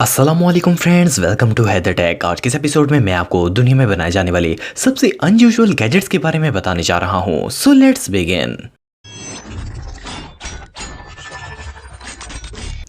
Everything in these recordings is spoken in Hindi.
अस्सलामुअलैकुम friends, welcome to Haider tech. आज के इस एपिसोड में मैं आपको दुनिया में बनाए जाने वाले सबसे अनयूजुअल गैजेट्स के बारे में बताने जा रहा हूं। So let's begin.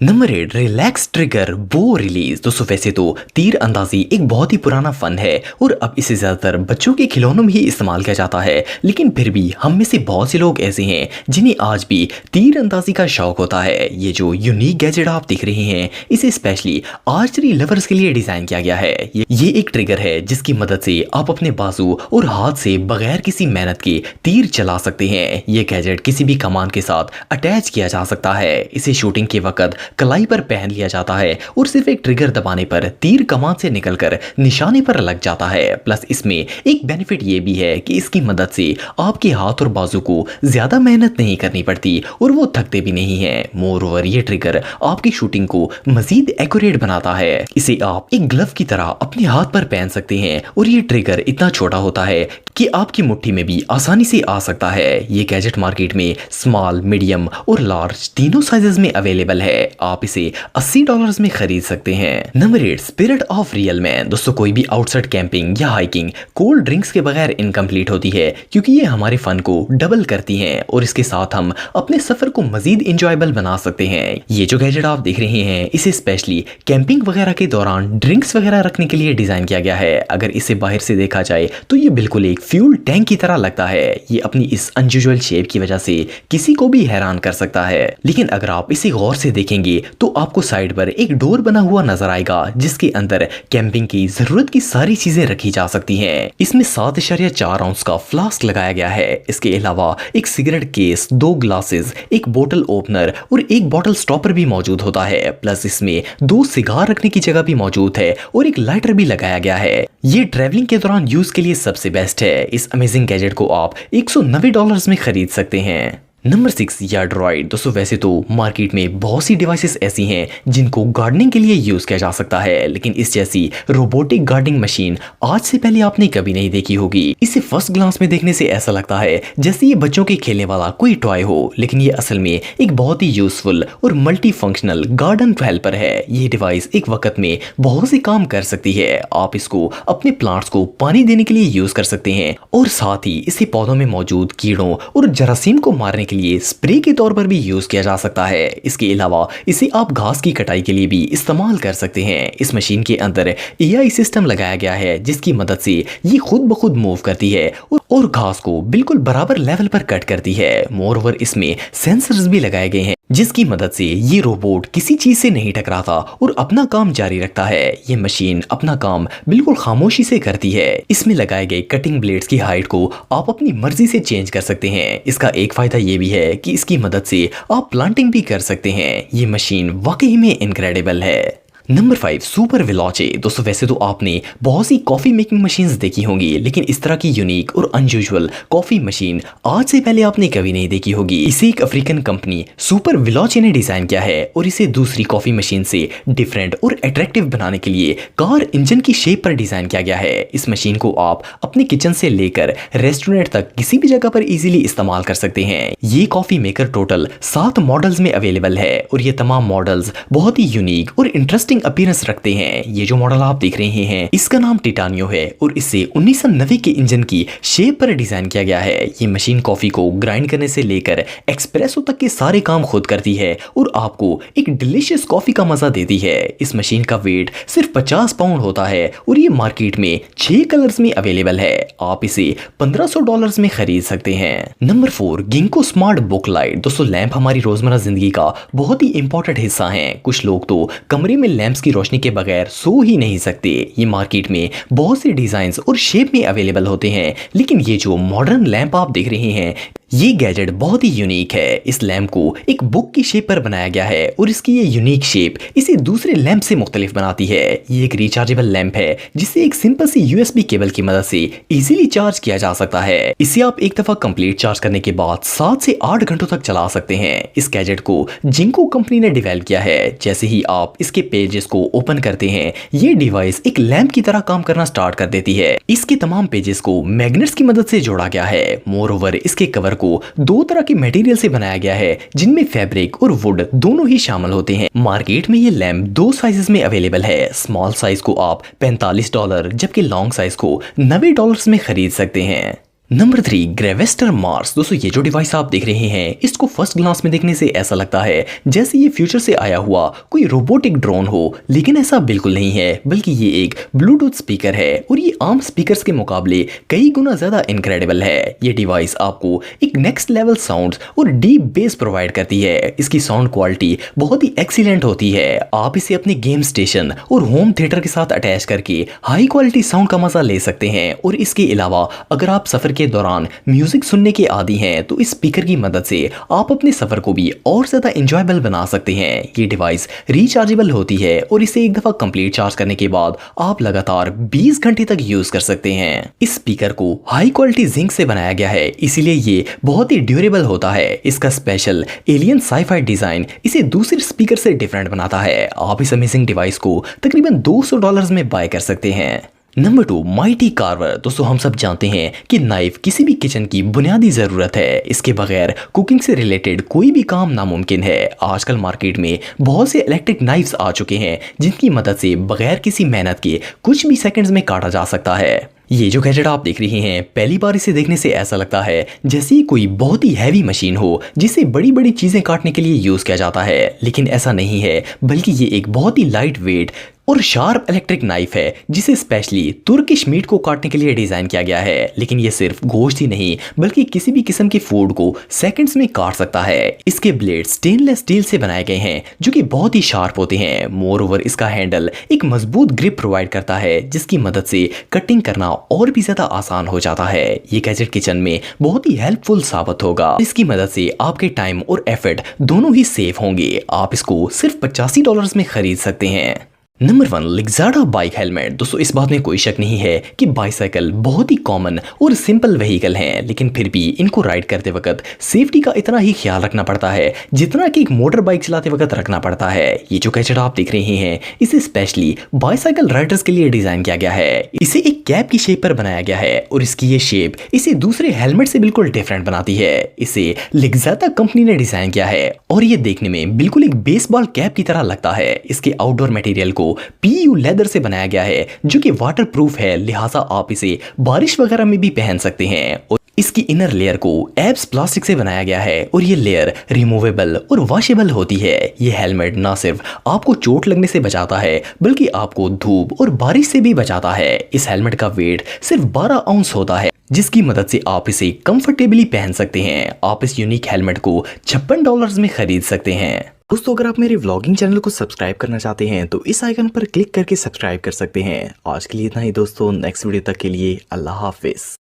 Number 8, relax trigger बो रिलीज। दोस्तों वैसे तो तीर अंदाजी एक बहुत ही पुराना फन है और अब इसे ज्यादातर बच्चों के खिलौनों में ही इस्तेमाल किया जाता है, लेकिन फिर भी हम में से बहुत से लोग ऐसे हैं जिन्हें आज भी तीर अंदाजी का शौक होता है। ये जो यूनिक गैजेट आप देख रहे हैं, इसे स्पेशली आर्चरी लवर्स के लिए डिजाइन किया गया है। ये एक ट्रिगर है जिसकी मदद से आप अपने बाजू और हाथ से बगैर किसी मेहनत के तीर चला सकते हैं। ये गैजेट किसी भी कमान के साथ अटैच किया जा सकता है। इसे शूटिंग के वक्त कलाई पर पहन लिया जाता है और सिर्फ एक ट्रिगर दबाने पर तीर कमान से निकलकर निशाने पर लग जाता है। प्लस इसमें एक बेनिफिट ये भी है कि इसकी मदद से आपके हाथ और बाजू को ज्यादा मेहनत नहीं करनी पड़ती और वो थकते भी नहीं है। मोर ओवर ये ट्रिगर आपकी शूटिंग को मजीद एक्यूरेट बनाता है। इसे आप एक ग्लव की तरह अपने हाथ पर पहन सकते हैं और ये ट्रिगर इतना छोटा होता है कि आपकी मुट्ठी में भी आसानी से आ सकता है। ये गैजेट मार्केट में स्मॉल, मीडियम और लार्ज तीनों साइजेस में अवेलेबल है। आप इसे $80 में खरीद सकते हैं। Number 8, spirit of real man. दोस्तों कोई भी आउटसाइड कैंपिंग या हाइकिंग कोल्ड ड्रिंक्स के बगैर इनकम्प्लीट होती है, क्योंकि ये हमारे फन को डबल करती हैं और इसके साथ हम अपने सफर को मजीद इंजॉयबल बना सकते हैं। ये जो गैजेट आप देख रहे हैं, इसे स्पेशली कैंपिंग वगैरह के दौरान ड्रिंक्स वगैरह रखने के लिए डिजाइन किया गया है। अगर इसे बाहर से देखा जाए तो ये बिल्कुल एक फ्यूल टैंक की तरह लगता है। ये अपनी इस अनयूजुअल शेप की वजह से किसी को भी हैरान कर सकता है, लेकिन अगर आप इसे गौर से देखेंगे तो आपको साइड पर एक डोर बना हुआ नजर आएगा जिसके अंदर कैंपिंग की जरूरत की सारी चीजें रखी जा सकती हैं। इसमें 7.4 आउंस का फ्लास्क लगाया गया है। इसके अलावा एक सिगरेट केस, 2 ग्लासेस, एक बोतल ओपनर और एक बोतल स्टॉपर भी मौजूद होता है। प्लस इसमें 2 सिगार रखने की जगह भी मौजूद है और एक लाइटर भी लगाया गया है। ये ट्रैवलिंग के दौरान यूज के लिए सबसे बेस्ट है। इस अमेजिंग गैजेट को आप $190 में खरीद सकते हैं। नंबर 6, यार्ड्रॉइड। दोस्तों वैसे तो मार्केट में बहुत सी डिवाइसेस ऐसी हैं जिनको गार्डनिंग के लिए यूज किया जा सकता है, लेकिन इस जैसी रोबोटिक गार्डनिंग मशीन आज से पहले आपने कभी नहीं देखी होगी। इसे फर्स्ट ग्लांस में देखने से ऐसा लगता है जैसे ये बच्चों के खेलने वाला कोई टॉय हो, लेकिन ये असल में एक बहुत ही यूजफुल और मल्टी फंक्शनल गार्डन हेल्पर है। ये डिवाइस एक वक्त में बहुत से काम कर सकती है। आप इसको अपने प्लांट्स को पानी देने के लिए यूज कर सकते हैं और साथ ही इसे पौधों में मौजूद कीड़ों और जरासीम को मारने के लिए स्प्रे के तौर पर भी यूज किया जा सकता है। इसके अलावा इसे आप घास की कटाई के लिए भी इस्तेमाल कर सकते हैं। इस मशीन के अंदर एआई सिस्टम लगाया गया है जिसकी मदद से ये खुद ब खुद मूव करती है और घास को बिल्कुल बराबर लेवल पर कट करती है। मोरओवर इसमें सेंसर्स भी लगाए गए हैं जिसकी मदद से ये रोबोट किसी चीज से नहीं टकराता और अपना काम जारी रखता है। ये मशीन अपना काम बिल्कुल खामोशी से करती है। इसमें लगाए गए कटिंग ब्लेड्स की हाइट को आप अपनी मर्जी से चेंज कर सकते हैं। इसका एक फायदा ये भी है कि इसकी मदद से आप प्लांटिंग भी कर सकते हैं। ये मशीन वाकई में इनक्रेडिबल है। Number 5, super veloce. दोस्तों वैसे तो आपने बहुत सी कॉफी मेकिंग मशीन्स देखी होंगी, लेकिन इस तरह की यूनिक और अनयूजुअल कॉफी मशीन आज से पहले आपने कभी नहीं देखी होगी। इसे एक अफ्रीकन कंपनी सुपर वेलोचे ने डिजाइन किया है और इसे दूसरी कॉफी मशीन से डिफरेंट और अट्रैक्टिव बनाने के लिए कार इंजन की शेप पर डिजाइन किया गया है। इस मशीन को आप अपने किचन से लेकर रेस्टोरेंट तक किसी भी जगह पर इजीली इस्तेमाल कर सकते हैं। ये कॉफी मेकर टोटल 7 मॉडल्स में अवेलेबल है और ये तमाम मॉडल्स बहुत ही यूनिक और इंटरेस्टिंग अपीयरेंस रखते हैं। ये जो मॉडल आप देख रहे हैं, इसका नाम टिटानियो है और इसे 1990 के इंजन की शेप पर डिजाइन किया गया है। ये मशीन कॉफी को ग्राइंड करने से लेकर एक्सप्रेसो तक के सारे काम खुद करती है और आपको एक डिलीशियस कॉफी का मजा देती है। इस मशीन का वेट सिर्फ 50 पाउंड होता है और ये मार्केट में 6 कलर्स में अवेलेबल है। आप इसे $1500 में खरीद सकते हैं। Number 4, ginkgo smart book light. दोस्तों लैंप हमारी रोजमर्रा जिंदगी का बहुत ही इंपॉर्टेंट हिस्सा है। कुछ लोग तो कमरे में लैंप्स की रोशनी के बगैर सो ही नहीं सकते। ये मार्केट में बहुत से डिजाइन्स और शेप में अवेलेबल होते हैं, लेकिन ये जो मॉडर्न लैंप आप देख रहे हैं, ये गैजेट बहुत ही यूनिक है। इस लैंप को एक बुक की शेप पर बनाया गया है और इसकी ये यूनिक शेप इसे दूसरे लैंप से मुख्तलिफ बनाती है। ये एक रिचार्जेबल लैंप है जिसे एक सिंपल सी यूएसबी केबल की मदद से इजीली चार्ज किया जा सकता है। इसे आप एक दफा कंप्लीट चार्ज करने के बाद 7 से 8 घंटों तक चला सकते हैं। इस गैजेट को जिंको कंपनी ने डेवलप किया है। जैसे ही आप इसके पेजेस को ओपन करते हैं, ये डिवाइस एक लैंप की तरह काम करना स्टार्ट कर देती है। इसके तमाम पेजेस को मैग्नेट्स की मदद से जोड़ा गया है। मोर ओवर इसके कवर को दो तरह के मटेरियल से बनाया गया है, जिनमें फैब्रिक और वुड दोनों ही शामिल होते हैं। मार्केट में ये लैंप दो साइजेस में अवेलेबल है। स्मॉल साइज को आप $45 जबकि लॉन्ग साइज को $90 में खरीद सकते हैं। Number 3, Gravastar Mars. दोस्तों ये जो डिवाइस आप देख रहे हैं, इसको फर्स्ट ग्लांस में देखने से ऐसा लगता है जैसे ये फ्यूचर से आया हुआ कोई रोबोटिक ड्रोन हो, लेकिन ऐसा बिल्कुल नहीं है, बल्कि ये एक ब्लूटूथ स्पीकर है और ये आम स्पीकर्स के मुकाबले कई गुना ज्यादा इनक्रेडिबल है। ये डिवाइस आपको एक नेक्स्ट लेवल साउंड्स और डीप बेस प्रोवाइड करती है। इसकी साउंड क्वालिटी बहुत ही एक्सीलेंट होती है। आप इसे अपने गेम स्टेशन और होम थिएटर के साथ अटैच करके हाई क्वालिटी साउंड का मजा ले सकते हैं। और इसके अलावा अगर आप सफर के दौरान म्यूजिक सुनने के आदी हैं तो इस स्पीकर की मदद से आप अपने सफर को भी और ज्यादा एंजॉयबल बना सकते हैं। ये डिवाइस रिचार्जेबल होती है और इसे एक दफा कंप्लीट चार्ज करने के बाद आप लगातार 20 घंटे तक यूज कर सकते हैं। इस स्पीकर को हाई क्वालिटी जिंक से बनाया गया है, इसीलिए ये बहुत ही ड्यूरेबल होता है। इसका स्पेशल एलियन साईफाई डिजाइन इसे दूसरे स्पीकर से डिफरेंट बनाता है। आप इस अमेजिंग डिवाइस को तकरीबन $200 में बाय कर सकते हैं। Number 2, mighty Carver. दोस्तों हम सब जानते हैं कि नाइफ किसी भी किचन की बुनियादी जरूरत है। इसके बगैर कुकिंग से रिलेटेड कोई भी काम नामुमकिन है। आजकल मार्केट में बहुत से इलेक्ट्रिक नाइफ्स आ चुके हैं, जिनकी मदद से बगैर किसी मेहनत के कुछ भी सेकंड्स में काटा जा सकता है। ये जो गैजेट आप देख रहे हैं, पहली बार इसे देखने से ऐसा लगता है जैसे कोई बहुत ही हैवी मशीन हो जिसे बड़ी बड़ी चीजें काटने के लिए यूज किया जाता है, लेकिन ऐसा नहीं है, बल्कि ये एक बहुत ही लाइट वेट और शार्प इलेक्ट्रिक नाइफ है जिसे स्पेशली तुर्किश मीट को काटने के लिए डिजाइन किया गया है। लेकिन ये सिर्फ गोश्त ही नहीं बल्कि किसी भी किस्म के फूड को सेकंड्स में काट सकता है। इसके ब्लेड स्टेनलेस स्टील से बनाए गए हैं जो कि बहुत ही शार्प होते हैं। मोर ओवर इसका हैंडल एक मजबूत ग्रिप प्रोवाइड करता है, जिसकी मदद से कटिंग करना और भी ज्यादा आसान हो जाता है। ये गैजेट किचन में बहुत ही हेल्पफुल साबित होगा। इसकी मदद से आपके टाइम और एफर्ट दोनों ही सेव होंगे। आप इसको सिर्फ $85 में खरीद सकते हैं। Number 1, Lixada bike helmet. दोस्तों इस बात में कोई शक नहीं है कि बाइसाइकिल बहुत ही कॉमन और सिंपल व्हीकल हैं, लेकिन फिर भी इनको राइड करते वक्त सेफ्टी का इतना ही ख्याल रखना पड़ता है जितना कि एक मोटर बाइक चलाते वक्त रखना पड़ता है। ये जो गैजेट आप देख रहे हैं, इसे स्पेशली बाइसाइकिल राइडर्स के लिए डिजाइन किया गया है। इसे एक कैप की शेप पर बनाया गया है और इसकी ये शेप इसे दूसरे हेलमेट से बिल्कुल डिफरेंट बनाती है। इसे लिक्साडा कंपनी ने डिजाइन किया है और ये देखने में बिल्कुल एक बेसबॉल कैप की तरह लगता है। इसके आउटडोर मटेरियल को PU लेदर से बनाया गया है जो कि वाटरप्रूफ है, लिहाजा आप इसे बारिश वगैरह में भी पहन सकते हैं। और इसकी इनर लेयर को एब्स प्लास्टिक से बनाया गया है और ये लेयर रिमूवेबल और वॉशेबल होती है। ये हेलमेट ना सिर्फ आपको चोट लगने से बचाता है बल्कि आपको धूप और बारिश से भी बचाता है। इस हेलमेट का वेट सिर्फ 12 आउंस होता है, जिसकी मदद से आप इसे कंफर्टेबली पहन सकते हैं। आप इस यूनिक हेलमेट को $56 में खरीद सकते हैं। दोस्तों अगर आप मेरे व्लॉगिंग चैनल को सब्सक्राइब करना चाहते हैं तो इस आइकन पर क्लिक करके सब्सक्राइब कर सकते हैं। आज के लिए इतना ही दोस्तों, नेक्स्ट वीडियो तक के लिए अल्लाह हाफिज।